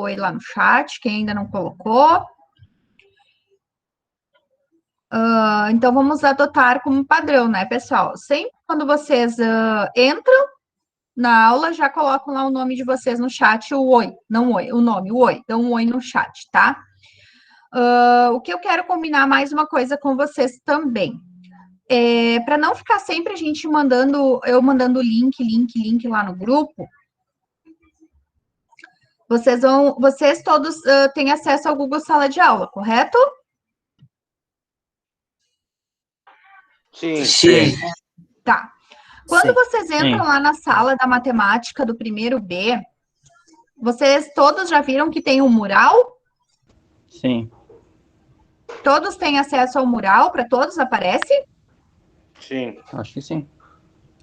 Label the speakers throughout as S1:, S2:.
S1: oi lá no chat, quem ainda não colocou. Então, vamos adotar como padrão, né, pessoal? Sempre quando vocês entram na aula, já colocam lá o nome de vocês no chat, o oi, não oi, o nome, o oi, dão um oi no chat, tá? O que eu quero combinar mais uma coisa com vocês também. Para não ficar sempre a gente eu mandando link lá no grupo, vocês todos têm acesso ao Google Sala de Aula, correto?
S2: Sim.
S3: Sim.
S1: Tá. Quando vocês entram lá na sala da matemática do primeiro B, vocês todos já viram que tem um mural?
S3: Sim.
S1: Todos têm acesso ao mural? Para todos aparece?
S2: Sim.
S3: Acho que sim.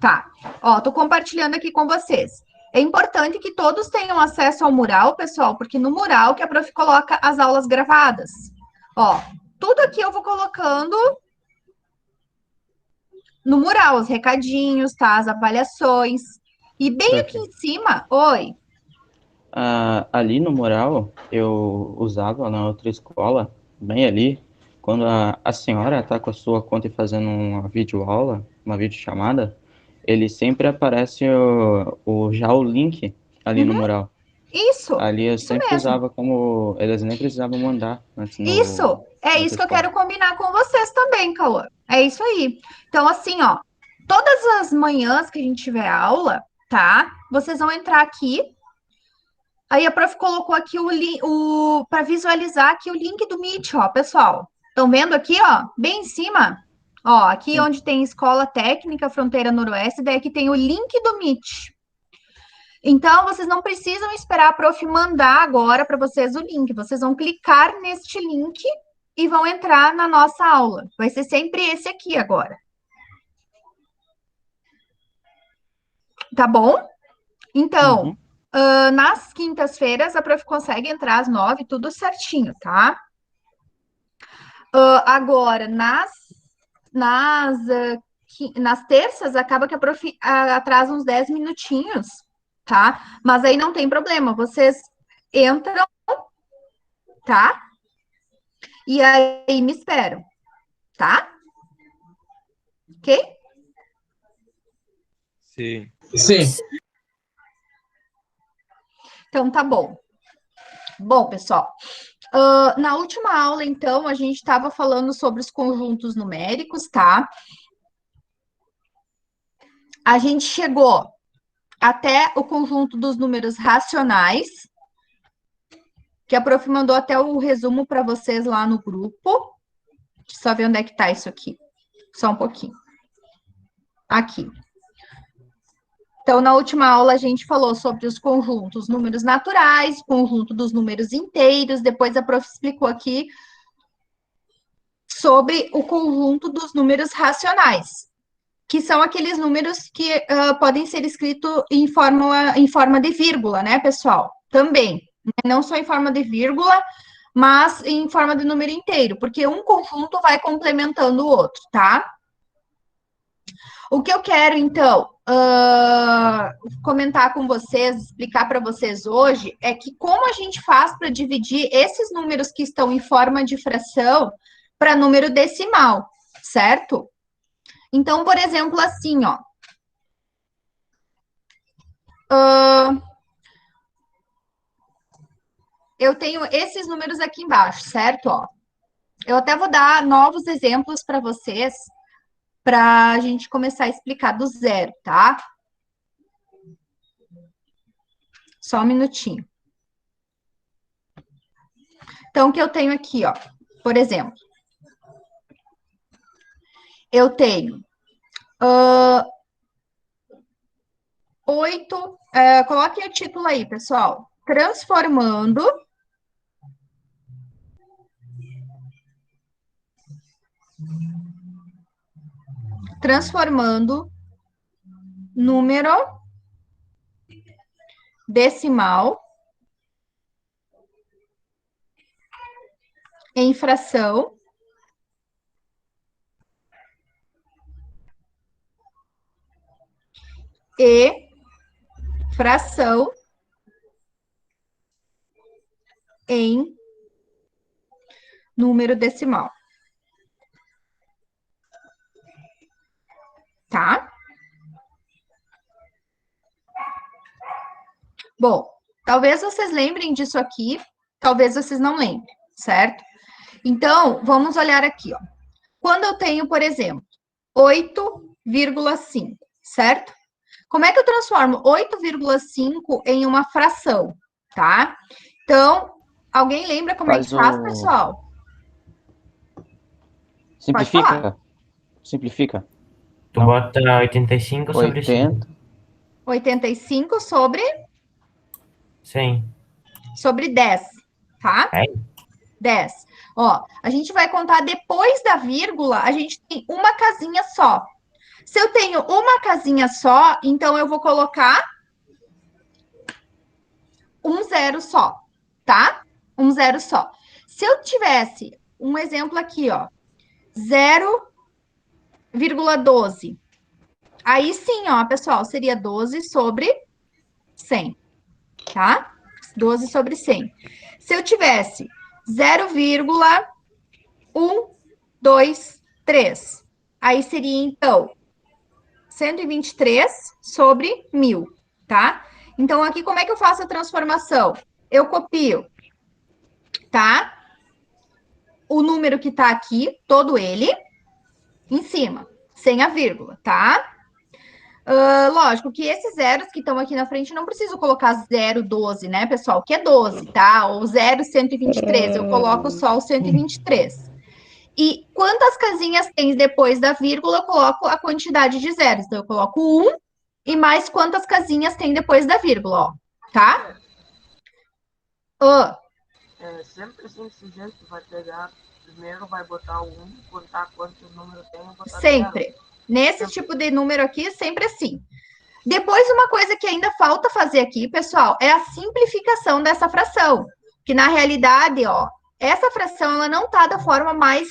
S1: Tá. Ó, tô compartilhando aqui com vocês. É importante que todos tenham acesso ao mural, pessoal, porque no mural que a prof coloca as aulas gravadas. Ó, tudo aqui eu vou colocando no mural, os recadinhos, tá? As avaliações. E bem aqui em cima, oi.
S3: Ali no mural, eu usava na outra escola, bem ali, quando a senhora está com a sua conta e fazendo uma videoaula, uma videochamada, ele sempre aparece já o link ali no mural.
S1: Isso,
S3: Ali eu
S1: isso
S3: sempre
S1: mesmo.
S3: usava como... Eles nem precisavam mandar antes
S1: Isso, é
S3: na outra
S1: isso que eu
S3: escola.
S1: quero combinar com vocês também, Cauã. É isso aí. Então, assim, ó, todas as manhãs que a gente tiver aula, tá? Vocês vão entrar aqui. Aí a prof colocou aqui para visualizar aqui o link do Meet, ó, pessoal. Estão vendo aqui, ó, bem em cima? Ó, aqui
S3: Sim.
S1: onde tem Escola Técnica Fronteira Noroeste, daí aqui tem o link do Meet. Então, vocês não precisam esperar a prof mandar agora para vocês o link. Vocês vão clicar neste link e vão entrar na nossa aula. Vai ser sempre esse aqui agora. Tá bom? Então, nas quintas-feiras, a prof consegue entrar às 9, tudo certinho, tá? Agora, nas terças, acaba que a prof atrasa uns 10 minutinhos, tá? Mas aí não tem problema, vocês entram, tá? E aí me esperam, tá? Ok?
S4: Sim.
S3: Sim.
S1: Então tá bom. Bom, pessoal, na última aula, então, a gente estava falando sobre os conjuntos numéricos, tá? A gente chegou até o conjunto dos números racionais, que a prof mandou até o resumo para vocês lá no grupo. Deixa eu só ver onde é que tá isso aqui. Só um pouquinho. Aqui. Então, na última aula, a gente falou sobre os conjuntos números naturais, conjunto dos números inteiros, depois a prof explicou aqui sobre o conjunto dos números racionais, que são aqueles números que podem ser escritos em forma de vírgula, né, pessoal? Também. Não só em forma de vírgula, mas em forma de número inteiro, porque um conjunto vai complementando o outro, tá? O que eu quero, então, comentar com vocês, explicar para vocês hoje, é que como a gente faz para dividir esses números que estão em forma de fração para número decimal, certo? Então, por exemplo, assim, ó. Eu tenho esses números aqui embaixo, certo? Ó. Eu até vou dar novos exemplos para vocês, para a gente começar a explicar do zero, tá? Só um minutinho. Então, o que eu tenho aqui, ó, por exemplo, eu tenho 8, coloquem o título aí, pessoal. Transformando número decimal em fração e fração em número decimal. Tá? Bom, talvez vocês lembrem disso aqui, talvez vocês não lembrem, certo? Então, vamos olhar aqui, ó. Quando eu tenho, por exemplo, 8,5, certo? Como é que eu transformo 8,5 em uma fração, tá? Então, alguém lembra como é que faz, pessoal? Pode falar.
S3: Simplifica. Simplifica.
S2: Tu bota 85 sobre
S3: 80.
S1: 85 sobre
S2: 100.
S1: 10, tá?
S2: É?
S1: 10. Ó, a gente vai contar depois da vírgula, a gente tem uma casinha só. Se eu tenho uma casinha só, então eu vou colocar um zero só, tá? Um zero só. Se eu tivesse um exemplo aqui, ó, 0,12. Aí sim, ó, pessoal, seria 12 sobre 100, tá? 12 sobre 100. Se eu tivesse 0,123, aí seria, então, 123 sobre 1000, tá? Então, aqui, como é que eu faço a transformação? Eu copio, tá? O número que tá aqui, todo ele, em cima, sem a vírgula, tá? Lógico que esses zeros que estão aqui na frente, não preciso colocar 0,12, né, pessoal? Que é 12, tá? Ou 0,123, eu coloco só o 123. E quantas casinhas tem depois da vírgula, eu coloco a quantidade de zeros. Então, eu coloco 1 e mais quantas casinhas tem depois da vírgula, ó, tá?
S4: Sempre assim, esse jeito, vai pegar, primeiro vai botar o 1, contar quantos números tem, botar
S1: Sempre.
S4: zero.
S1: Nesse tipo de número aqui, sempre assim. Depois, uma coisa que ainda falta fazer aqui, pessoal, é a simplificação dessa fração. Que, na realidade, ó, essa fração, ela não tá da forma mais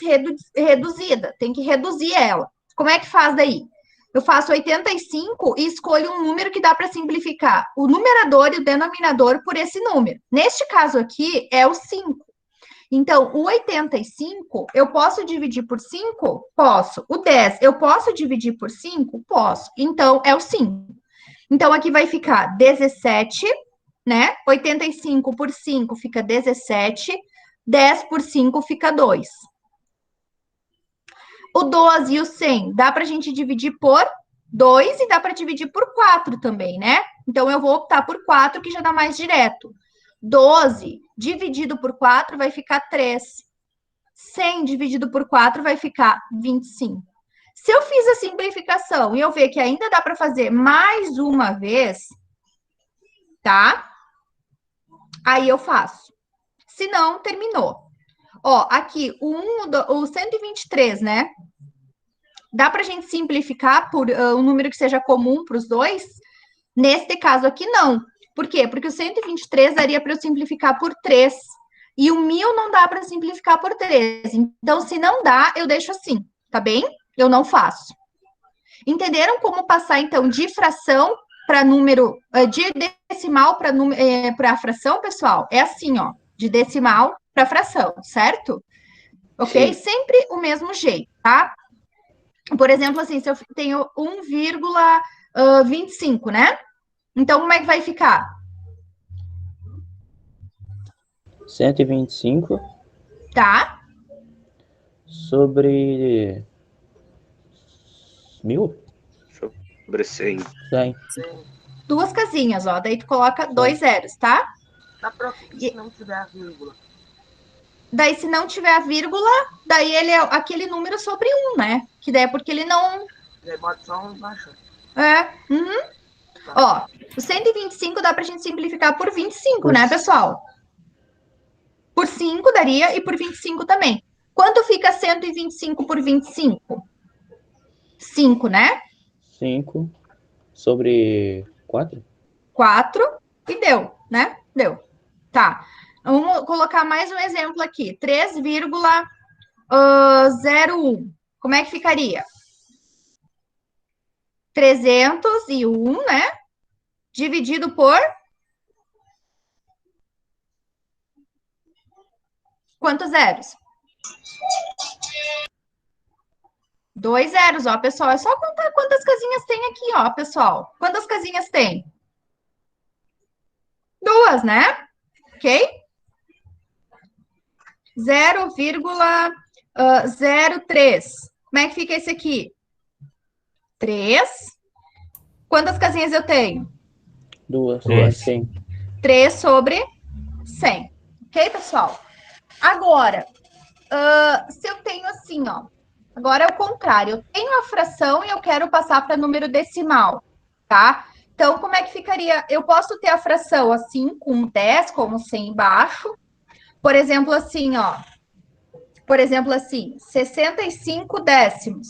S1: reduzida. Tem que reduzir ela. Como é que faz daí? Eu faço 85 e escolho um número que dá para simplificar o numerador e o denominador por esse número. Neste caso aqui, é o 5. Então, o 85, eu posso dividir por 5? Posso. O 10, eu posso dividir por 5? Posso. Então, é o 5. Então, aqui vai ficar 17, né? 85 por 5 fica 17. 10 por 5 fica 2. O 12 e o 100, dá para a gente dividir por 2 e dá para dividir por 4 também, né? Então, eu vou optar por 4, que já dá mais direto. 12 dividido por 4 vai ficar 3. 100 dividido por 4 vai ficar 25. Se eu fiz a simplificação e eu ver que ainda dá para fazer mais uma vez, tá? Aí eu faço. Se não, terminou. Ó, aqui, o 123, né? Dá para a gente simplificar por um número que seja comum para os dois? Neste caso aqui, não. Por quê? Porque o 123 daria para eu simplificar por 3. E o 1000 não dá para simplificar por 3. Então, se não dá, eu deixo assim, tá bem? Eu não faço. Entenderam como passar, então, de fração para número, de decimal para fração, pessoal? É assim, ó, de decimal para fração, certo? Ok?
S3: Sim.
S1: Sempre o mesmo jeito, tá? Por exemplo, assim, se eu tenho 1,25, né? Então, como é que vai ficar?
S3: 125
S1: Tá?
S3: sobre 1000?
S5: Sobre 100.
S3: 100.
S1: Duas casinhas, ó. Daí tu coloca 2 zeros, tá?
S4: Dá pra se não tiver a vírgula.
S1: Daí, se não tiver a vírgula, daí ele é aquele número sobre 1, né? Que daí é porque ele não...
S4: Daí bota só um embaixo.
S1: Ó, o 125 dá pra gente simplificar por 25, né, pessoal? Por 5 daria e por 25 também. Quanto fica 125 por 25? 5, né?
S3: 5 sobre 4?
S1: 4 e deu, né? Deu. Tá. Vamos colocar mais um exemplo aqui. 3,01. Como é que ficaria? 301, né? Dividido por Quantos zeros? 2 zeros, ó, pessoal. É só contar quantas casinhas tem aqui, ó, pessoal. Quantas casinhas tem? 2, né? Ok? 0,03. Como é que fica esse aqui? 3. Quantas casinhas eu tenho?
S3: 2,
S2: Três.
S3: 100.
S1: 3 sobre 100. Ok, pessoal? Agora, se eu tenho assim, ó. Agora é o contrário. Eu tenho a fração e eu quero passar para número decimal, tá? Então, como é que ficaria? Eu posso ter a fração assim, com 10, como 100 embaixo. Por exemplo, assim, ó. Por exemplo, assim, 65 décimos.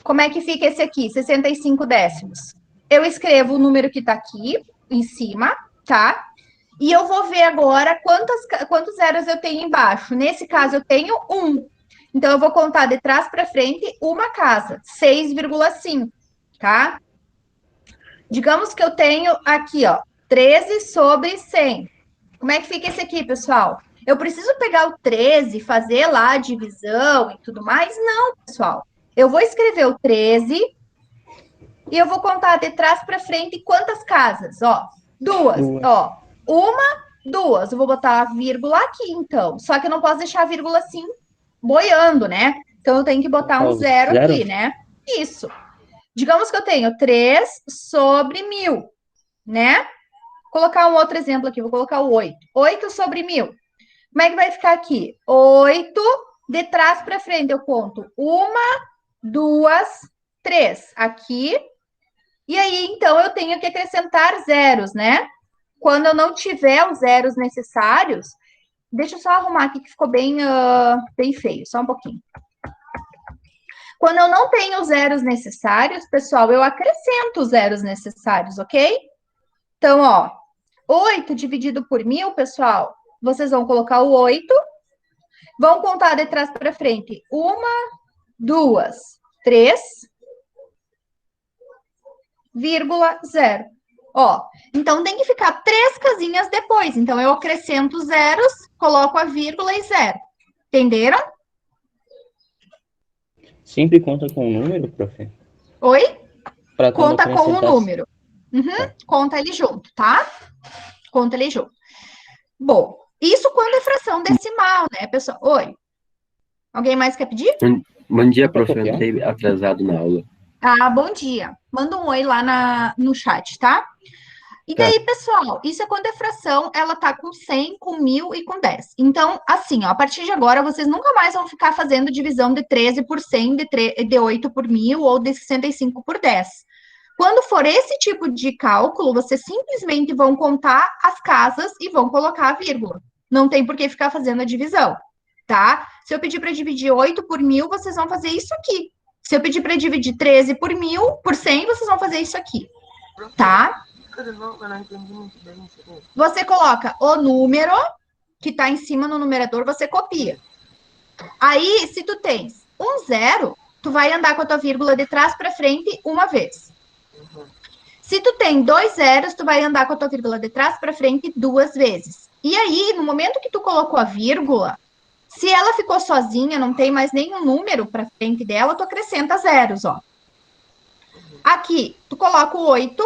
S1: Como é que fica esse aqui, 65 décimos? Eu escrevo o número que tá aqui, em cima, tá? E eu vou ver agora quantos zeros eu tenho embaixo. Nesse caso, eu tenho 1. Então, eu vou contar de trás para frente uma casa, 6,5, tá? Digamos que eu tenho aqui, ó, 13 sobre 100. Como é que fica esse aqui, pessoal? Eu preciso pegar o 13, fazer lá a divisão e tudo mais? Não, pessoal. Eu vou escrever o 13 e eu vou contar de trás para frente quantas casas, ó. 2, ó. 1, 2. Eu vou botar a vírgula aqui, então. Só que eu não posso deixar a vírgula assim, boiando, né? Então, eu tenho que botar um zero aqui, né? Isso. Digamos que eu tenho 3 sobre 1000, né? Vou colocar um outro exemplo aqui, vou colocar o 8. 8 sobre 1000. Como é que vai ficar aqui? 8, de trás para frente eu conto 1, 2, 3. Aqui. E aí, então, eu tenho que acrescentar zeros, né? Quando eu não tiver os zeros necessários, deixa eu só arrumar aqui que ficou bem, bem feio, só um pouquinho. Quando eu não tenho os zeros necessários, pessoal, eu acrescento os zeros necessários, ok? Então, ó, 8 dividido por 1000, pessoal, vocês vão colocar o 8, vão contar de trás para frente. 1, 2, 3, 0. Ó, então tem que ficar 3 casinhas depois. Então, eu acrescento zeros, coloco a vírgula e 0. Entenderam?
S3: Sempre conta com o número, prof?
S1: Oi?
S3: Pra quando
S1: Conta com o
S3: acrescentar-
S1: número. Uhum, conta ele junto, tá? Conta ele junto. Bom, isso quando é fração decimal, né, pessoal? Oi? Alguém mais quer pedir?
S6: Bom dia,
S3: Dá pra
S6: prof. Eu
S3: copiar?
S6: entrei atrasado na aula.
S1: Ah, bom dia. Manda um oi lá no chat, tá? E daí, pessoal, isso é quando a fração, ela tá com 100, com 1000 e com 10. Então, assim, ó, a partir de agora, vocês nunca mais vão ficar fazendo divisão de 13 por 100, de 8 por 1000 ou de 65 por 10. Quando for esse tipo de cálculo, vocês simplesmente vão contar as casas e vão colocar a vírgula. Não tem por que ficar fazendo a divisão, tá? Se eu pedir para dividir 8 por 1000, vocês vão fazer isso aqui. Se eu pedir para dividir 13 por 1000, por 100, vocês vão fazer isso aqui, tá?
S4: De novo, eu não entendi muito bem isso aqui.
S1: Você coloca o número que está em cima no numerador, você copia. Aí, se tu tens um 0, tu vai andar com a tua vírgula de trás para frente uma vez. Se tu tem 2 zeros, tu vai andar com a tua vírgula de trás para frente 2 vezes. E aí, no momento que tu colocou a vírgula, se ela ficou sozinha, não tem mais nenhum número para frente dela, tu acrescenta zeros, ó. Aqui, tu coloca o 8,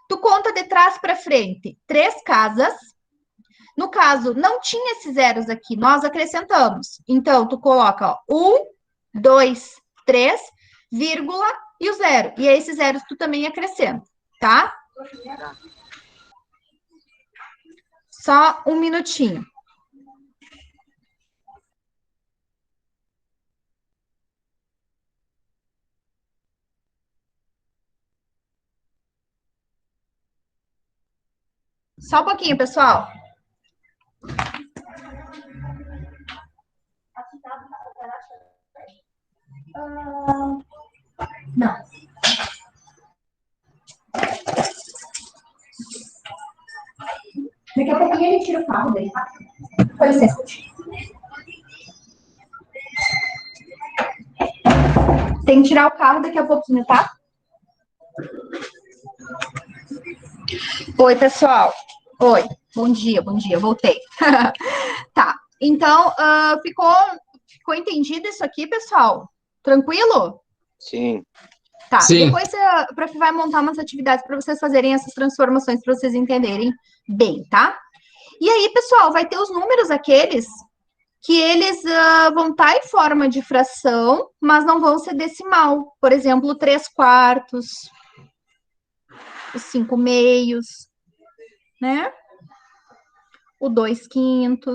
S1: tu conta de trás para frente 3 casas. No caso, não tinha esses zeros aqui, nós acrescentamos. Então, tu coloca, ó, 1, 2, 3, vírgula e o 0. E aí, esses zeros tu também acrescenta, tá? Só um minutinho. Só um pouquinho, pessoal. Não. Daqui a pouquinho ele tira o carro dele. Com licença. Tem que tirar o carro daqui a pouquinho, tá? Oi, pessoal. Oi. Bom dia, voltei. Tá, então, ficou entendido isso aqui, pessoal? Tranquilo?
S5: Sim.
S1: Tá,
S7: Sim.
S1: depois a prof vai montar umas atividades para vocês fazerem essas transformações, para vocês entenderem bem, tá? E aí, pessoal, vai ter os números aqueles que eles vão estar em forma de fração, mas não vão ser decimal. Por exemplo, o 3/4, os 5/2, né? O 2/5.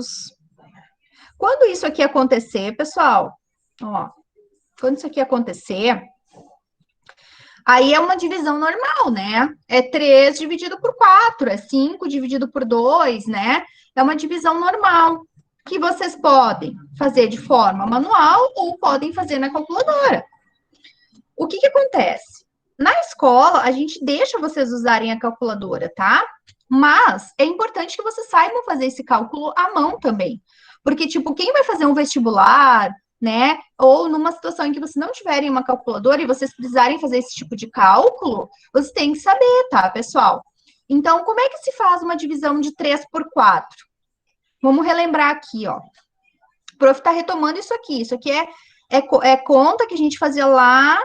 S1: Quando isso aqui acontecer, pessoal, ó, quando isso aqui acontecer, aí é uma divisão normal, né? É 3 dividido por 4, é 5 dividido por 2, né? É uma divisão normal, que vocês podem fazer de forma manual ou podem fazer na calculadora. O que acontece? Na escola, a gente deixa vocês usarem a calculadora, tá? Mas é importante que vocês saibam fazer esse cálculo à mão também. Porque, tipo, quem vai fazer um vestibular, né? Ou numa situação em que vocês não tiverem uma calculadora e vocês precisarem fazer esse tipo de cálculo, vocês têm que saber, tá, pessoal? Então, como é que se faz uma divisão de 3 por 4? Vamos relembrar aqui, ó. O prof tá retomando isso aqui. Isso aqui é conta que a gente fazia lá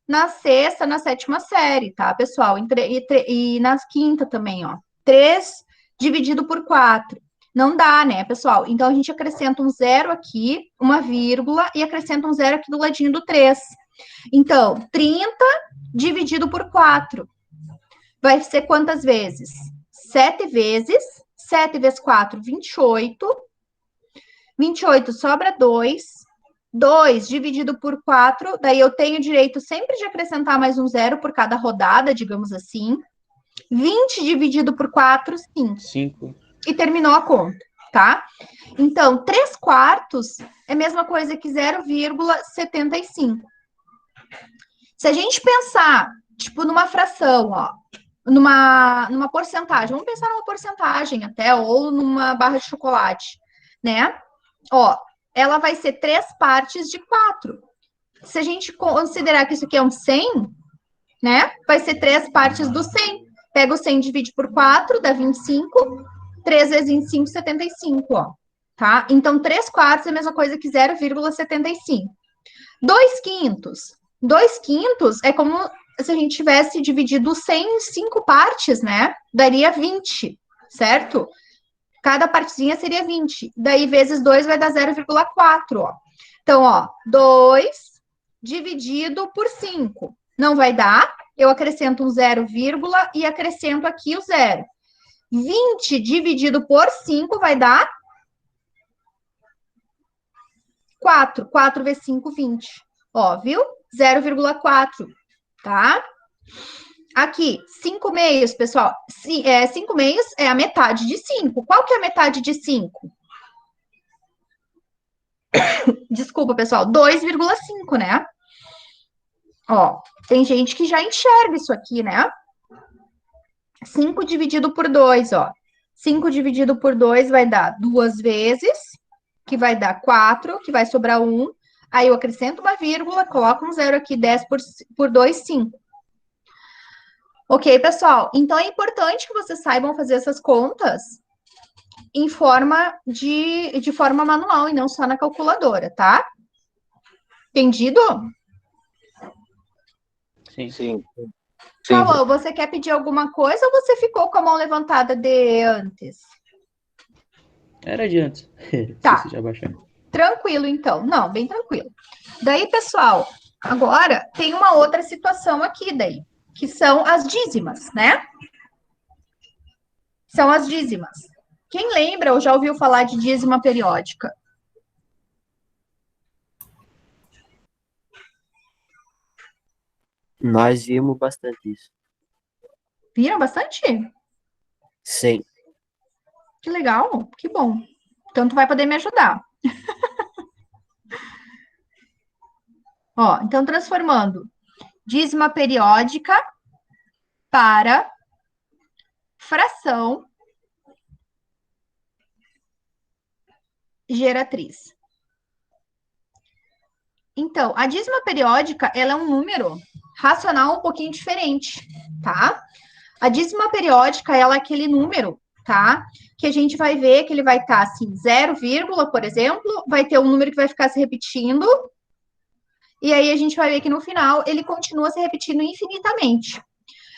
S1: na sexta, na sétima série, tá, pessoal? E na quinta também, ó. 3 dividido por 4. Não dá, né, pessoal? Então, a gente acrescenta um zero aqui, uma vírgula, e acrescenta um zero aqui do ladinho do 3. Então, 30 dividido por 4. Vai ser quantas vezes? 7 vezes. 7 vezes 4, 28. 28 sobra 2. 2 dividido por 4, daí eu tenho direito sempre de acrescentar mais um zero por cada rodada, digamos assim. 20 dividido por 4, 5.
S3: 5.
S1: E terminou a conta, tá? Então, 3/4 é a mesma coisa que 0,75. Se a gente pensar, tipo, numa fração, ó, numa porcentagem, vamos pensar numa porcentagem até, ou numa barra de chocolate, né? Ó, ela vai ser 3 partes de 4. Se a gente considerar que isso aqui é um 100, né? Vai ser 3 partes do 100. Pega o 100 e divide por 4, dá 25. 3 vezes 25, 75, ó. Tá? Então, 3/4 é a mesma coisa que 0,75. 2/5. 2/5 é como se a gente tivesse dividido 100 em 5 partes, né? Daria 20, certo? Cada partezinha seria 20. Daí, vezes 2 vai dar 0,4, ó. Então, ó, 2 dividido por 5. Não vai dar, eu acrescento um 0, e acrescento aqui o 0. 20 dividido por 5 vai dar 4. 4 vezes 5, 20. Ó, viu? 0,4, tá? Aqui, 5/2, pessoal. 5/2 é a metade de 5. Qual que é a metade de 5? Desculpa, pessoal. 2,5, né? Ó, tem gente que já enxerga isso aqui, né? 5 dividido por 2, ó. 5 dividido por 2 vai dar 2 vezes, que vai dar 4, que vai sobrar 1. Aí eu acrescento uma vírgula, coloco um zero aqui, 10 por 2, 5. Ok, pessoal? Então, é importante que vocês saibam fazer essas contas em forma de forma manual e não só na calculadora, tá? Entendido?
S3: Sim.
S5: Sim.
S1: Cauã, você quer pedir alguma coisa ou você ficou com a mão levantada de antes?
S3: Era de antes.
S1: Tá.
S3: Esqueci de abaixar.
S1: Tranquilo, então. Não, bem tranquilo. Daí, pessoal, agora tem uma outra situação aqui daí, que são as dízimas, né? São as dízimas. Quem lembra ou já ouviu falar de dízima periódica?
S8: Nós vimos bastante isso.
S1: Viram bastante?
S8: Sim.
S1: Que legal, que bom. Então, tu vai poder me ajudar. Ó, então, transformando dízima periódica para fração geratriz. Então, a dízima periódica, ela é um número racional um pouquinho diferente, tá? A dízima periódica, ela é aquele número tá? Que a gente vai ver que ele vai estar assim, 0, por exemplo, vai ter um número que vai ficar se repetindo, e aí a gente vai ver que no final ele continua se repetindo infinitamente.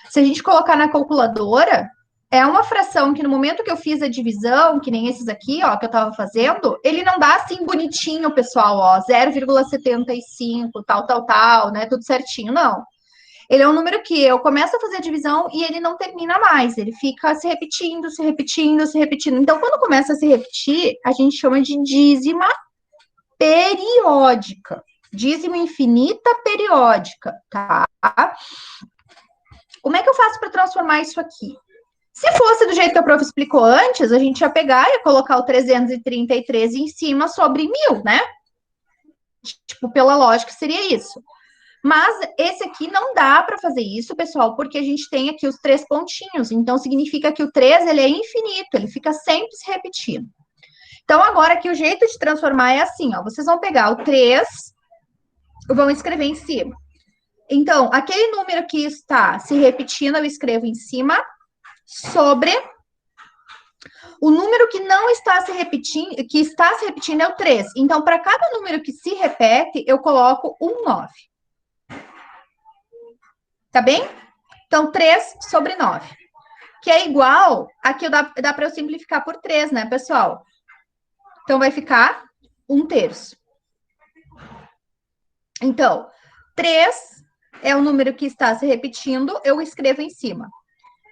S1: Se a gente colocar na calculadora, é uma fração que no momento que eu fiz a divisão, que nem esses aqui, ó, que eu tava fazendo, ele não dá assim bonitinho, pessoal, ó, 0,75, tal, né, tudo certinho, não. Ele é um número que eu começo a fazer a divisão e ele não termina mais, ele fica se repetindo, se repetindo, se repetindo. Então, quando começa a se repetir, a gente chama de dízima periódica. Dízima infinita periódica, tá? Como é que eu faço para transformar isso aqui? Se fosse do jeito que a prof explicou antes, a gente ia pegar e ia colocar o 333 em cima sobre 1000, né? Tipo, pela lógica, seria isso. Mas esse aqui não dá para fazer isso, pessoal, porque a gente tem aqui os 3 pontinhos. Então, significa que o 3, ele é infinito, ele fica sempre se repetindo. Então, agora aqui o jeito de transformar é assim, ó. Vocês vão pegar o 3, vão escrever em cima. Então, aquele número que está se repetindo, eu escrevo em cima, sobre o número que não está se repetindo, que está se repetindo é o 3. Então, para cada número que se repete, eu coloco um 9. Tá bem? Então, 3 sobre 9. Que é igual, aqui dá para eu simplificar por 3, né, pessoal? Então, vai ficar 1/3. Então, 3 é o número que está se repetindo, eu escrevo em cima.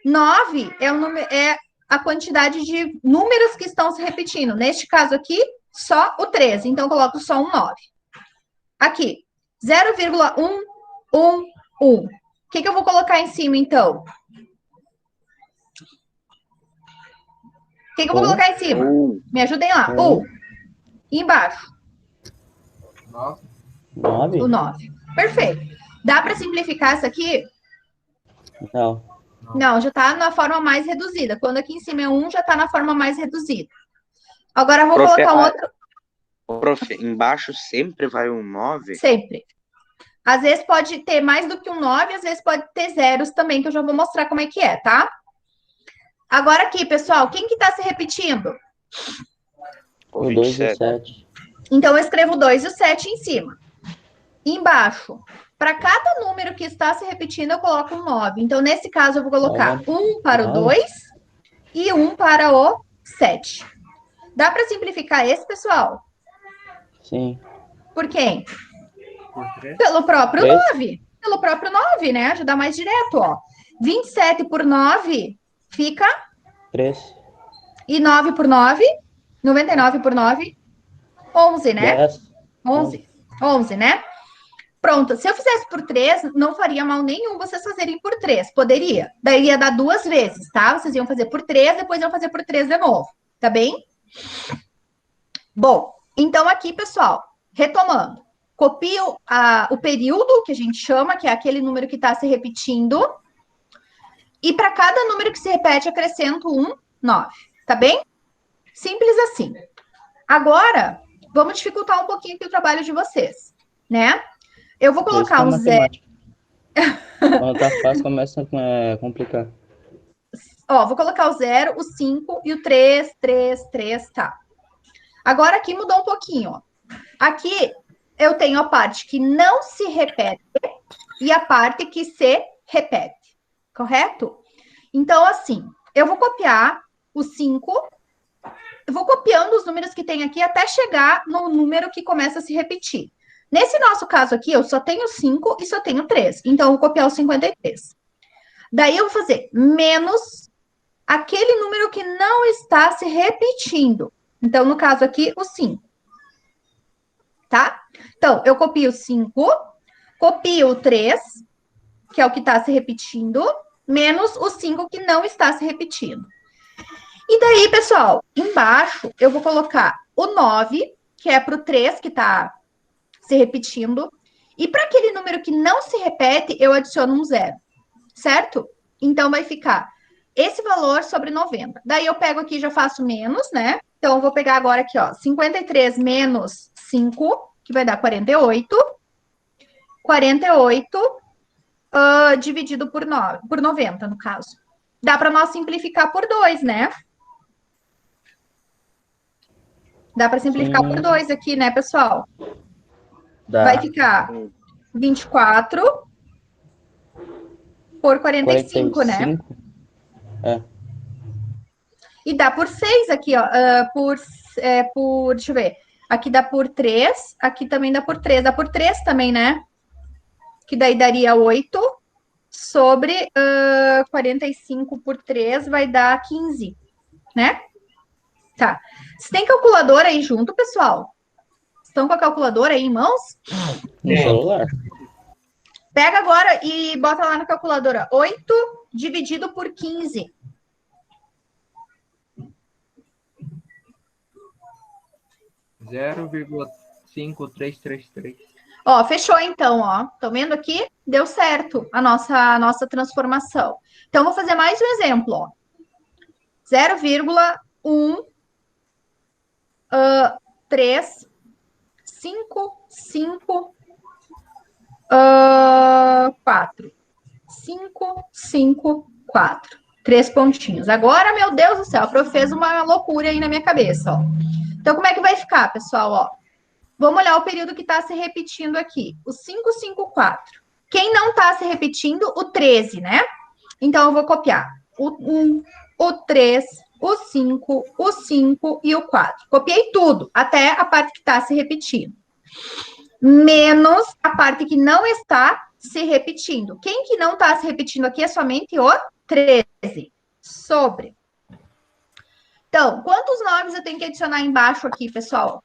S1: 9 é a quantidade de números que estão se repetindo. Neste caso aqui, só o 13. Então, eu coloco só um 9. Aqui, 0,111. O que eu vou colocar em cima, então? O que eu vou colocar em cima? Me ajudem lá. E embaixo?
S3: 9?
S1: O 9. Perfeito. Dá para simplificar isso aqui?
S3: Não.
S1: Não, já está na forma mais reduzida. Quando aqui em cima é 1, já está na forma mais reduzida. Agora eu vou colocar um outro.
S5: Prof, embaixo sempre vai um 9?
S1: Sempre. Às vezes pode ter mais do que um 9, às vezes pode ter zeros também, que eu já vou mostrar como é que é, tá? Agora aqui, pessoal, quem que está se repetindo?
S3: O 2 e o 7.
S1: Então, eu escrevo o 2 e o 7 em cima. Embaixo, para cada número que está se repetindo, eu coloco um 9. Então, nesse caso, eu vou colocar 1 para o 2 e 1 para o 7. Dá para simplificar esse, pessoal?
S3: Sim.
S1: Por quem? Pelo próprio 9. Pelo próprio 9, né? Ajudar mais direto, ó. 27 por 9 fica?
S3: 3.
S1: E 9 por 9? 99 por 9? 11, né?
S3: 10.
S1: 11, né? Pronto, se eu fizesse por 3, não faria mal nenhum vocês fazerem por 3. Poderia. Daí ia dar 2 vezes, tá? Vocês iam fazer por 3, depois iam fazer por 3 de novo. Tá bem? Bom, então aqui, pessoal, retomando. Copio o período, que a gente chama, que é aquele número que está se repetindo. E para cada número que se repete, acrescento um 9. Tá bem? Simples assim. Agora, vamos dificultar um pouquinho aqui o trabalho de vocês, né? Eu vou colocar um 0.
S3: Quando tá fácil, começa a complicar.
S1: Ó, vou colocar o 0, o 5 e o 3, 3, tá. Agora aqui mudou um pouquinho, ó. Aqui eu tenho a parte que não se repete e a parte que se repete, correto? Então, assim, eu vou copiar o 5, eu vou copiando os números que tem aqui até chegar no número que começa a se repetir. Nesse nosso caso aqui, eu só tenho 5 e só tenho 3. Então, eu vou copiar o 53. Daí, eu vou fazer menos aquele número que não está se repetindo. Então, no caso aqui, o 5. Tá? Então, eu copio o 5, copio o 3, que é o que está se repetindo, menos o 5 que não está se repetindo. E daí, pessoal, embaixo, eu vou colocar o 9, que é para o 3, que está se repetindo. E para aquele número que não se repete, eu adiciono um 0. Certo? Então, vai ficar esse valor sobre 90. Daí, eu pego aqui e já faço menos, né? Então, eu vou pegar agora aqui, ó, 53 menos 5, que vai dar 48. 48 dividido por 90, no caso. Dá para nós simplificar por 2, né? Dá para simplificar por 2 aqui, né, pessoal? Vai
S8: Dá.
S1: ficar 24 por 45, né?
S3: 45. É.
S1: E dá por 6 aqui, ó. Deixa eu ver. Aqui dá por 3, aqui também dá por 3. Dá por 3 também, né? Que daí daria 8 sobre 45 por 3 vai dar 15, né? Tá. Você tem calculadora aí junto, pessoal? Estão com a calculadora aí em mãos?
S3: No celular.
S1: Pega agora e bota lá na calculadora. 8 dividido por 15.
S7: Zero vírgula 5333.
S1: Ó, fechou então, ó. Estão vendo aqui? Deu certo a nossa transformação. Então, vou fazer mais um exemplo, ó. 0,135 4. 5, 5, 4. 3 pontinhos. Agora, meu Deus do céu, a prof fez uma loucura aí na minha cabeça, ó. Então, como é que vai ficar, pessoal, ó? Vamos olhar o período que está se repetindo aqui. O 5, 5, 4. Quem não está se repetindo? O 13, né? Então, eu vou copiar o 1, o 3, o 5 e o 4. Copiei tudo, até a parte que está se repetindo. Menos a parte que não está se repetindo. Quem que não está se repetindo aqui é somente o 13. Sobre. Então, quantos 9 eu tenho que adicionar embaixo aqui, pessoal?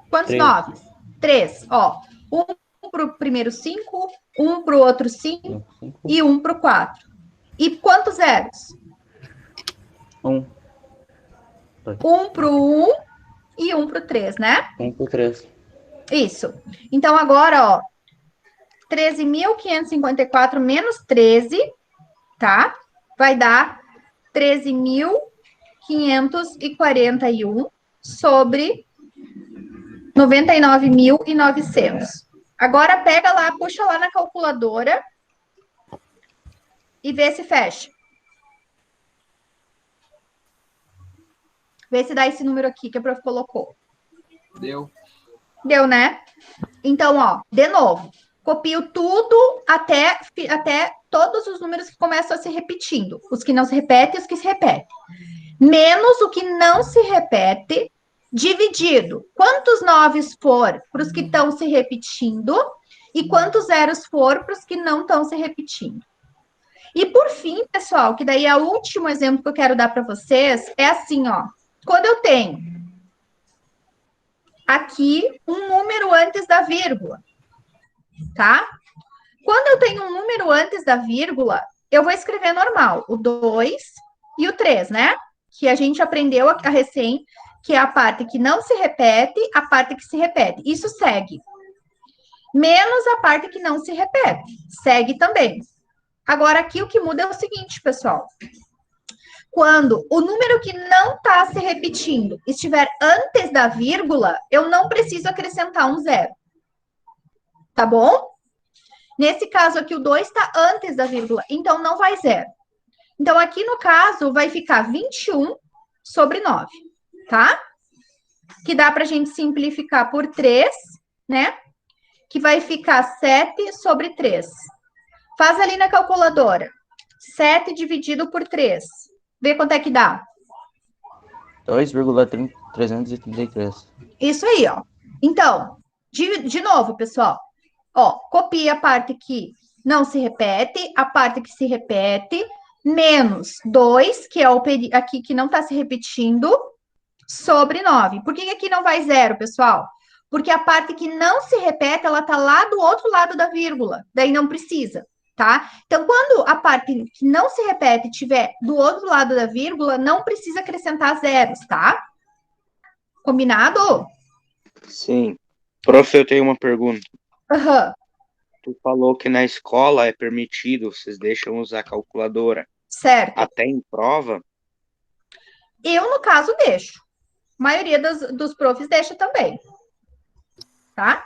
S1: Quantos 9? 3. Ó, um para o primeiro 5, um para o outro 5 e um para o 4. E quantos zeros?
S3: 1.
S1: Um para o 1 e um para o 3, né?
S3: 1 por 3.
S1: Isso. Então, agora, ó, 13.554 menos 13, tá? Vai dar 13.541 sobre 99.900. Agora, pega lá, puxa lá na calculadora e vê se fecha. Vê se dá esse número aqui que a prof colocou.
S7: Deu.
S1: Deu, né? Então, ó, de novo, copio tudo até todos os números que começam a se repetindo. Os que não se repetem e os que se repetem. Menos o que não se repete, dividido. Quantos 9 for para os que estão se repetindo e quantos zeros for para os que não estão se repetindo. E por fim, pessoal, que daí é o último exemplo que eu quero dar para vocês, é assim, ó. Quando eu tenho aqui um número antes da vírgula, tá? Quando eu tenho um número antes da vírgula, eu vou escrever normal, o 2 e o 3, né? Que a gente aprendeu a recém, que é a parte que não se repete, a parte que se repete. Isso segue. Menos a parte que não se repete. Segue também. Agora, aqui o que muda é o seguinte, pessoal. Quando o número que não está se repetindo estiver antes da vírgula, eu não preciso acrescentar um zero. Tá bom? Nesse caso aqui, o 2 está antes da vírgula, então não vai zero. Então, aqui no caso, vai ficar 21 sobre 9, tá? Que dá para a gente simplificar por 3, né? Que vai ficar 7 sobre 3. Faz ali na calculadora. 7 dividido por 3. Vê quanto é que dá.
S3: 2,333.
S1: Isso aí, ó. Então, de novo, pessoal. Ó, copia a parte que não se repete, a parte que se repete, menos 2, que é o aqui que não está se repetindo, sobre 9. Por que aqui não vai zero, pessoal? Porque a parte que não se repete, ela está lá do outro lado da vírgula. Daí não precisa, tá? Então, quando a parte que não se repete estiver do outro lado da vírgula, não precisa acrescentar zeros, tá? Combinado?
S5: Sim. Prof, eu tenho uma pergunta.
S1: Aham.
S5: Tu falou que na escola é permitido, vocês deixam usar calculadora.
S1: Certo.
S5: Até em prova?
S1: Eu, no caso, deixo. A maioria dos profs deixa também. Tá?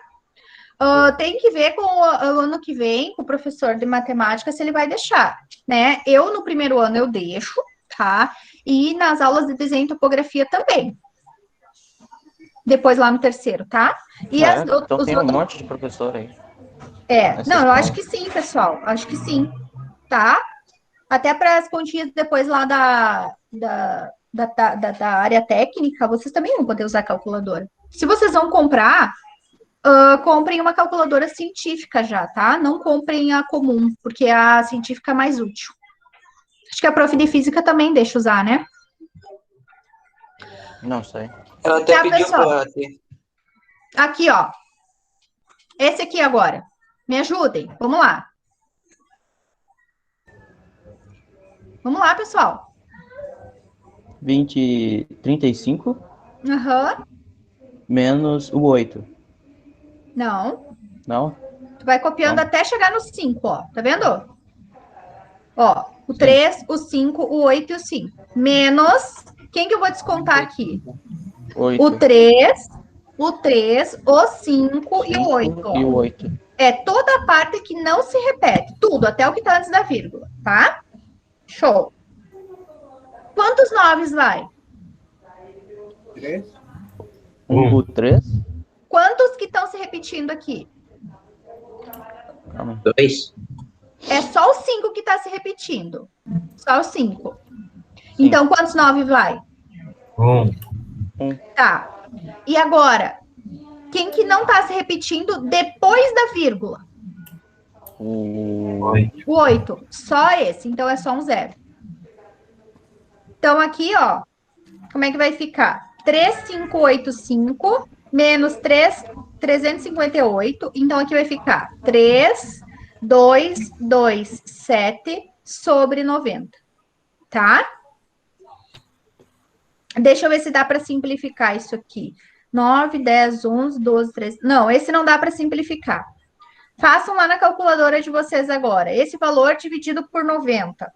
S1: Tem que ver com o ano que vem, com o professor de matemática, se ele vai deixar, né? Eu, no primeiro ano, eu deixo, tá? E nas aulas de desenho e topografia também, depois lá no terceiro, tá? E
S3: Então
S1: os
S3: tem um
S1: outros...
S3: monte de professor aí. Nessa
S1: Não, eu acho
S3: escola.
S1: que sim, pessoal. Acho que sim, tá? Até para as continhas depois lá da área técnica, vocês também vão poder usar calculadora. Se vocês vão comprar, comprem uma calculadora científica já, tá? Não comprem a comum, porque a científica é mais útil. Acho que a prof de física também deixa usar, né?
S3: Não sei.
S9: Ela até
S1: Tá,
S9: pediu
S1: pessoal.
S9: para ter.
S1: Aqui, ó. Esse aqui agora. Me ajudem. Vamos lá. Vamos lá, pessoal.
S3: 35
S1: Aham.
S3: menos o 8.
S1: Não.
S3: Não?
S1: Tu vai copiando
S3: Não.
S1: até chegar no 5, ó. Tá vendo? Ó, o
S3: Sim.
S1: 3, o 5, o 8 e o 5. Menos... Quem que eu vou descontar aqui?
S3: 8.
S1: O 3, o 5 e o 8.
S3: E o 8.
S1: É toda a parte que não se repete. Tudo, até o que tá antes da vírgula, tá? Show. Quantos 9 vai?
S7: 3.
S3: O 3?
S1: Quantos que estão se repetindo aqui?
S3: Calma aí.
S9: 2.
S1: É só o 5 que está se repetindo. Só o 5. Então, quantos 9 vai?
S2: 1.
S1: Tá. E agora, quem que não está se repetindo depois da vírgula?
S3: O
S2: 8.
S1: O 8. Só esse. Então, é só um 0. Então, aqui, ó, como é que vai ficar? 3585 menos 358. Então, aqui vai ficar 3227 sobre 90. Tá? Deixa eu ver se dá para simplificar isso aqui. 9, 10, 11, 12, 13. Não, esse não dá para simplificar. Façam lá na calculadora de vocês agora. Esse valor dividido por 90.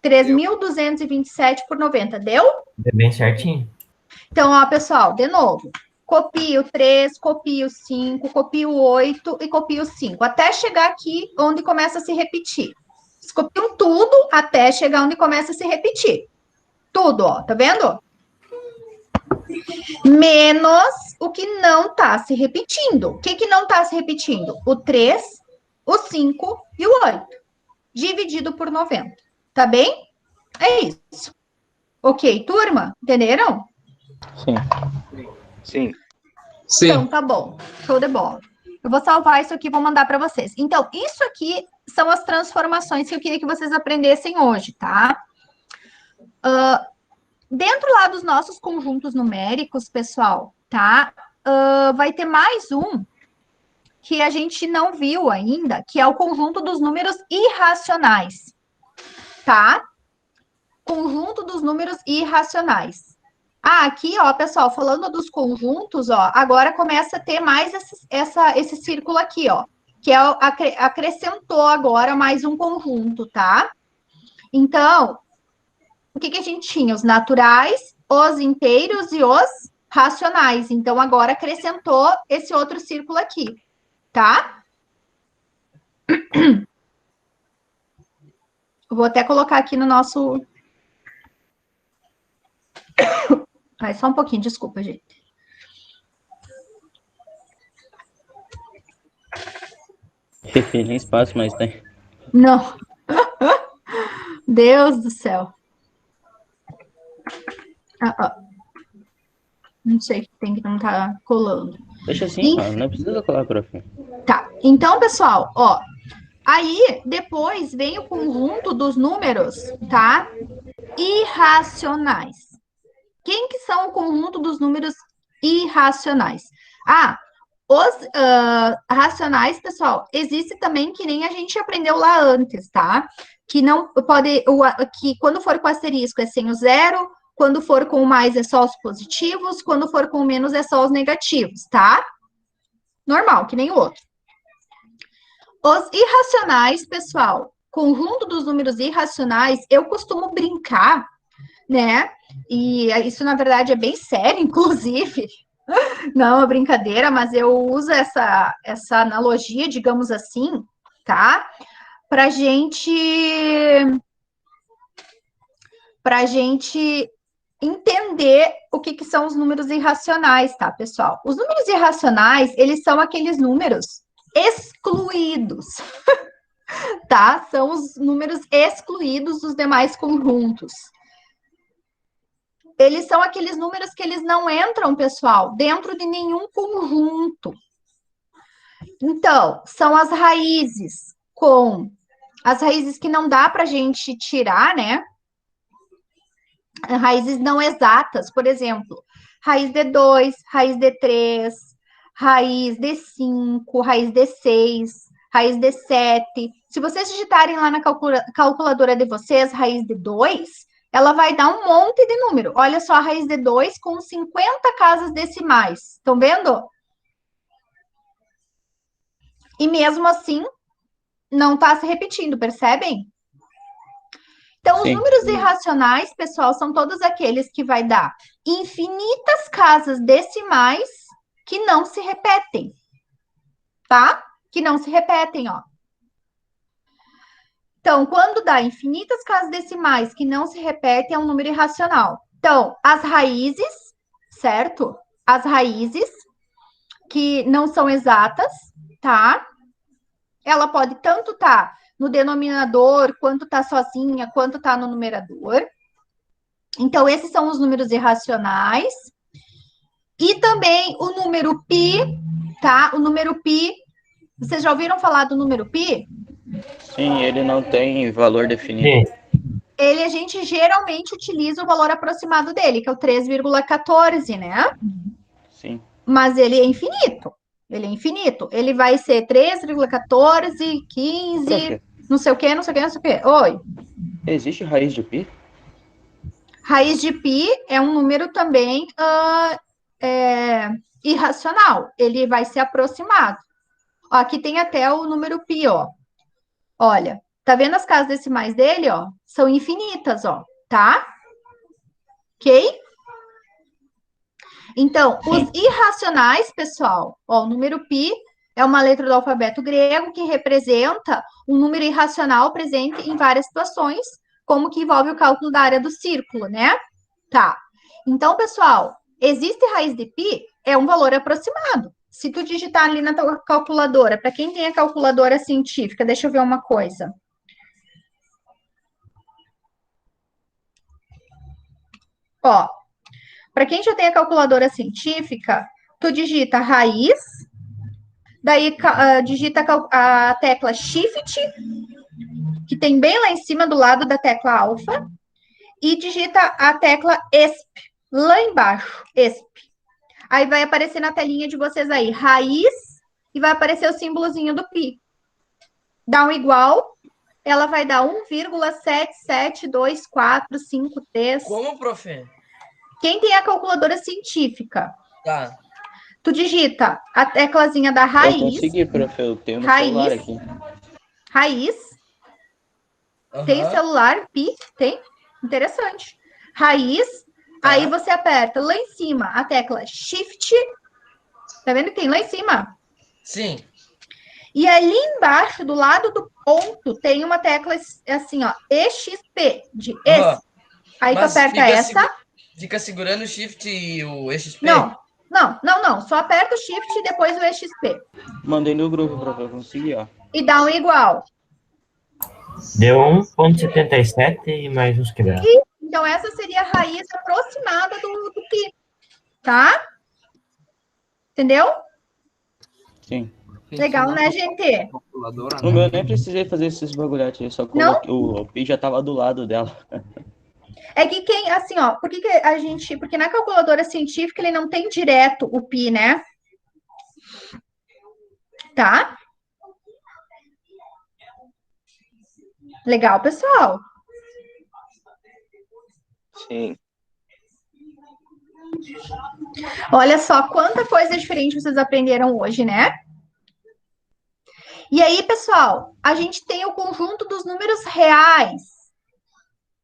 S1: 3.227 por 90. Deu?
S2: É bem certinho.
S1: Então, ó, pessoal, de novo. Copie o 3, copie o 5, copie o 8 e copie o 5. Até chegar aqui onde começa a se repetir. Vocês copiam tudo até chegar onde começa a se repetir. Tudo, ó, tá vendo? Menos o que não tá se repetindo. O que não tá se repetindo? O 3, o 5 e o 8. Dividido por 90. Tá bem? É isso. Ok, turma? Entenderam?
S3: Sim.
S5: Sim.
S9: Sim.
S1: Então, tá bom. Show de bola. Eu vou salvar isso aqui e vou mandar para vocês. Então, isso aqui são as transformações que eu queria que vocês aprendessem hoje, tá? Dentro lá dos nossos conjuntos numéricos, pessoal, tá? Vai ter mais um que a gente não viu ainda, que é o conjunto dos números irracionais, tá? Conjunto dos números irracionais. Aqui, ó, pessoal, falando dos conjuntos, ó, agora começa a ter mais esse círculo aqui, ó, que é acrescentou agora mais um conjunto, tá? Então, o que a gente tinha? Os naturais, os inteiros e os racionais. Então, agora acrescentou esse outro círculo aqui, tá? Eu vou até colocar aqui no nosso... Vai, só um pouquinho, desculpa, gente.
S3: Nem espaço mais tem.
S1: Não. Deus do céu. Não sei o que tem que não tá colando.
S3: Deixa assim, ó, não precisa colar, prof.
S1: Tá. Então, pessoal, ó. Aí, depois vem o conjunto dos números, tá? Irracionais. Quem que são o conjunto dos números irracionais? Os racionais, pessoal, existe também que nem a gente aprendeu lá antes, tá? Que não pode, que quando for com asterisco é sem o zero, quando for com o mais é só os positivos, quando for com o menos é só os negativos, tá? Normal, que nem o outro. Os irracionais, pessoal, conjunto dos números irracionais, eu costumo brincar, né? E isso, na verdade, é bem sério, inclusive. Não é uma brincadeira, mas eu uso essa analogia, digamos assim, tá? Pra gente entender o que são os números irracionais, tá, pessoal? Os números irracionais, eles são aqueles números excluídos, tá? São os números excluídos dos demais conjuntos. Eles são aqueles números que eles não entram, pessoal, dentro de nenhum conjunto. Então, são as raízes que não dá para a gente tirar, né? Raízes não exatas, por exemplo, raiz de 2, raiz de 3, raiz de 5, raiz de 6, raiz de 7. Se vocês digitarem lá na calculadora de vocês, raiz de 2, ela vai dar um monte de número. Olha só a raiz de 2 com 50 casas decimais. Estão vendo? E mesmo assim, não está se repetindo, percebem? Então, os números irracionais, pessoal, são todos aqueles que vai dar infinitas casas decimais que não se repetem, tá? Que não se repetem, ó. Então, quando dá infinitas casas decimais que não se repetem, é um número irracional. Então, as raízes, certo? As raízes que não são exatas, tá? Ela pode tanto estar no denominador, quanto tá sozinha, quanto tá no numerador. Então, esses são os números irracionais. E também o número π, tá? O número π, vocês já ouviram falar do número π?
S3: Sim, ele não tem valor definido.
S1: A gente geralmente utiliza o valor aproximado dele, que é o 3,14, né?
S3: Sim.
S1: Mas ele é infinito. Ele é infinito. Ele vai ser 3,14, 15, não sei o quê, não sei o quê, não sei o quê. Oi.
S3: Existe raiz de π?
S1: Raiz de π é um número também irracional. Ele vai ser aproximado. Ó, aqui tem até o número π, ó. Olha, tá vendo as casas decimais dele, ó? São infinitas, ó, tá? Ok? Então, os irracionais, pessoal, ó, o número π é uma letra do alfabeto grego que representa um número irracional presente em várias situações, como que envolve o cálculo da área do círculo, né? Tá. Então, pessoal, existe raiz de π, é um valor aproximado. Se tu digitar ali na tua calculadora, para quem tem a calculadora científica, deixa eu ver uma coisa. Ó, para quem já tem a calculadora científica, tu digita raiz, daí digita a tecla Shift, que tem bem lá em cima do lado da tecla alfa, e digita a tecla ESP, lá embaixo, ESP. Aí vai aparecer na telinha de vocês aí, raiz, e vai aparecer o símbolozinho do π. Dá um igual, ela vai dar 1,77245.
S9: Como, prof?
S1: Quem tem a calculadora científica?
S9: Tá.
S1: Tu digita a teclazinha da raiz.
S3: Eu consegui, prof, eu tenho no
S1: raiz,
S3: celular aqui.
S1: Raiz. Tem celular, pi? Tem? Interessante. Raiz. Aí você aperta lá em cima a tecla Shift. Tá vendo que tem lá em cima?
S9: Sim.
S1: E ali embaixo, do lado do ponto, tem uma tecla assim, ó, EXP, de esse. Aí tu aperta essa.
S9: Fica segurando o Shift e o EXP?
S1: Não. Só aperta o Shift e depois o EXP.
S3: Mandei no grupo, prof, eu consegui, ó.
S1: E dá um igual.
S2: Deu 1,77 e mais uns quebrados.
S1: Então, essa seria a raiz aproximada do π, tá? Entendeu?
S3: Sim.
S1: Legal, né, gente?
S3: No meu eu nem precisei fazer esses bagulhotes, só coloquei, o pi já tava do lado dela.
S1: É que quem, assim, ó, porque na calculadora científica ele não tem direto o π, né? Tá? Legal, pessoal?
S5: Sim.
S1: Olha só quanta coisa diferente vocês aprenderam hoje, né? E aí, pessoal, a gente tem o conjunto dos números reais.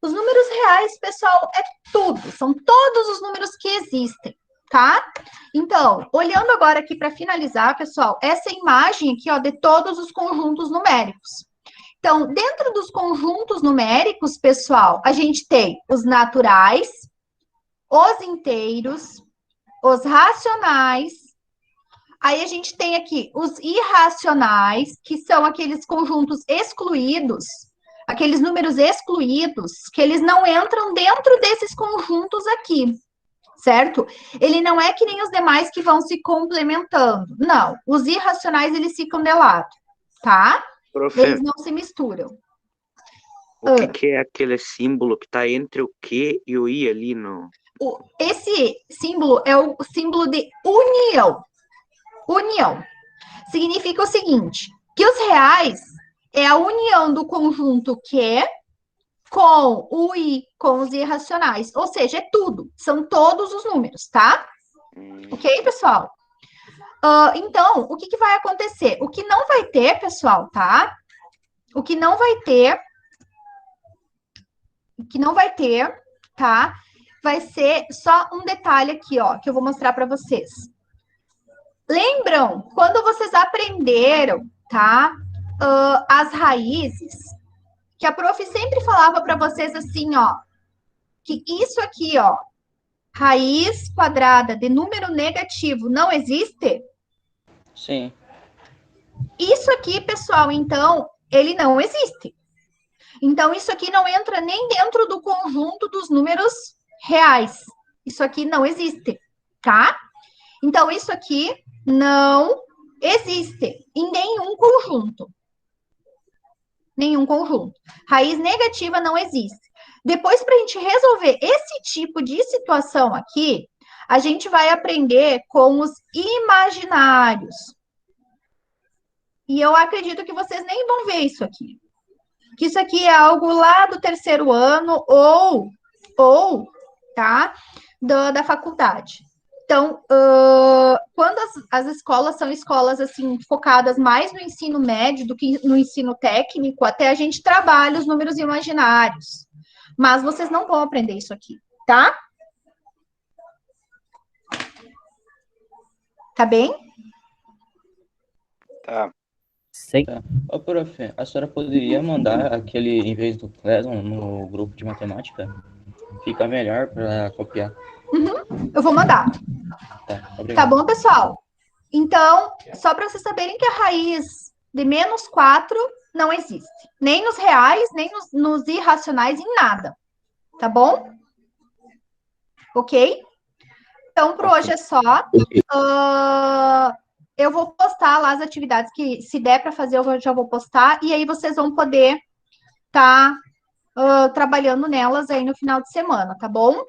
S1: Os números reais, pessoal, é tudo. São todos os números que existem, tá? Então, olhando agora aqui para finalizar, pessoal, essa imagem aqui, ó, de todos os conjuntos numéricos. Então, dentro dos conjuntos numéricos, pessoal, a gente tem os naturais, os inteiros, os racionais. Aí a gente tem aqui os irracionais, que são aqueles conjuntos excluídos, aqueles números excluídos, que eles não entram dentro desses conjuntos aqui, certo? Ele não é que nem os demais que vão se complementando. Não, os irracionais, eles ficam de lado, tá?
S5: Profe,
S1: Eles não se misturam.
S5: o que é aquele símbolo que tá entre o Q e o I ali no...
S1: Esse símbolo é o símbolo de união. União. Significa o seguinte, que os reais é a união do conjunto Q com o I, com os irracionais. Ou seja, é tudo. São todos os números, tá? Ok, pessoal? Então, o que vai acontecer? O que não vai ter, pessoal, tá? O que não vai ter, tá? Vai ser só um detalhe aqui, ó, que eu vou mostrar para vocês. Lembram, quando vocês aprenderam, tá? As raízes, que a prof sempre falava para vocês assim, ó, que isso aqui, ó, raiz quadrada de número negativo não existe?
S3: Sim.
S1: Isso aqui, pessoal, então, ele não existe. Então, isso aqui não entra nem dentro do conjunto dos números reais. Isso aqui não existe, tá? Então, isso aqui não existe em nenhum conjunto. Nenhum conjunto. Raiz negativa não existe. Depois, para a gente resolver esse tipo de situação aqui, a gente vai aprender com os imaginários. E eu acredito que vocês nem vão ver isso aqui. Que isso aqui é algo lá do terceiro ano ou tá, da faculdade. Então, quando as escolas são escolas, assim, focadas mais no ensino médio do que no ensino técnico, até a gente trabalha os números imaginários. Mas vocês não vão aprender isso aqui, tá? Tá bem?
S5: Tá.
S8: Sim.
S3: Ô, prof, a senhora poderia mandar aquele, em vez do Cleson, no grupo de matemática? Fica melhor para copiar.
S1: Eu vou mandar.
S3: Tá, obrigado.
S1: Tá bom, pessoal? Então, só para vocês saberem que a raiz de menos 4 não existe. Nem nos reais, nem nos irracionais, em nada. Tá bom? Ok? Então, por hoje é só. Eu vou postar lá as atividades que, se der para fazer, eu já vou postar. E aí vocês vão poder estar trabalhando nelas aí no final de semana, tá bom?